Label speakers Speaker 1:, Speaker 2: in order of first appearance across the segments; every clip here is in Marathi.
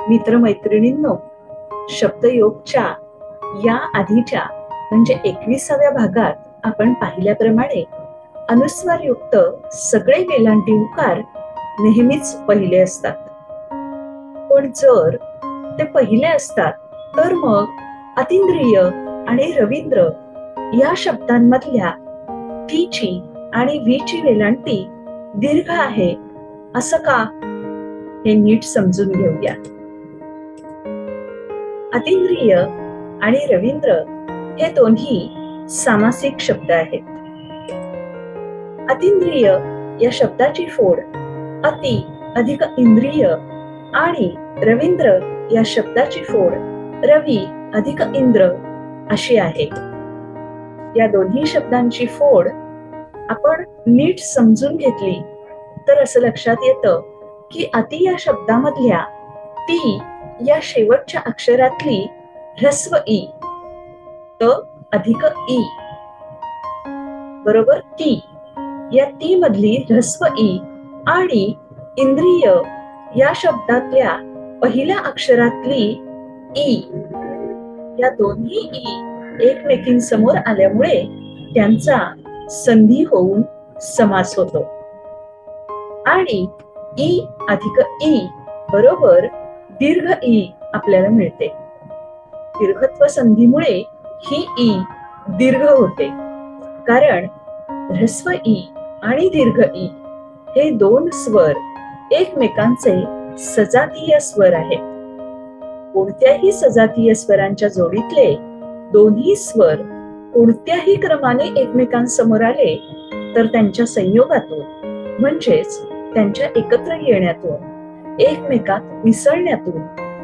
Speaker 1: मित्रमैत्रिणींनो, शब्दयोगच्या या आधीच्या म्हणजे 21व्या भागात आपण पाहिल्याप्रमाणे अनुस्वारयुक्त सगळे वेलांटी उकार नेहमीच पहिले असतात. पण जर ते पहिले असतात तर मग अतींद्रिय आणि रवींद्र या शब्दांमधल्या टीची आणि वीची वेलांटी दीर्घ आहे असं का, हे नीट समजून घेऊया. अतींद्रिय आणि रवींद्र हे दोन्ही सामासिक शब्द आहेत. अतींद्रिय या शब्दाची फोड अति अधिक इंद्रिय आणि रवींद्र या शब्दाची फोड रवी अधिक इंद्र अशी आहे. या दोन्ही शब्दांची फोड आपण नीट समजून घेतली तर असं लक्षात येतं की अति या शब्दामधल्या ती या शेवटच्या अक्षरातली ह्रस्व ई, त अधिक ई बरोबर ती, या ती मधली ह्रस्व ई आणि इंद्रिय या शब्दातल्या पहिल्या अक्षरातली ई, या दोन्ही ई एकमेकींसमोर आल्यामुळे त्यांचा संधी होऊन समास होतो आणि ई अधिक ई बरोबर दीर्घ ई आपल्याला मिळते. दीर्घत्व संधीमुळे ही ई दीर्घ होते, कारण ह्रस्व ई आणि दीर्घ ई हे दोन स्वर एकमेकांचे सजातीय स्वर आहेत. कोणत्याही सजातीय स्वरांच्या जोडीतले दोन्ही स्वर कोणत्याही क्रमाने एकमेकांसमोर आले तर त्यांच्या संयोगातून म्हणजेच त्यांच्या एकत्र येण्यातून एकमेकात मिसळण्यातून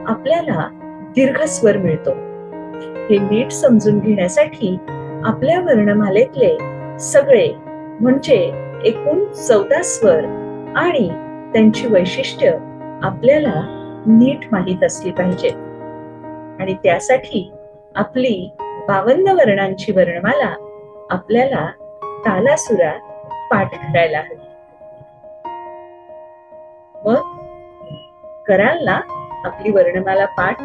Speaker 1: आपल्याला दीर्घ स्वर मिळतो. हे नीट समजून घेण्यासाठी आपल्या वर्णमालेतले सगळे म्हणजे एकूण 14 स्वर आणि त्यांची वैशिष्ट्य आपल्याला नीट माहीत असली पाहिजे आणि त्यासाठी आपली 52 वर्णांची वर्णमाला आपल्याला तालासुरात पाठ करायला हवी. मग कराल ना आपली वर्णमाला पाठ?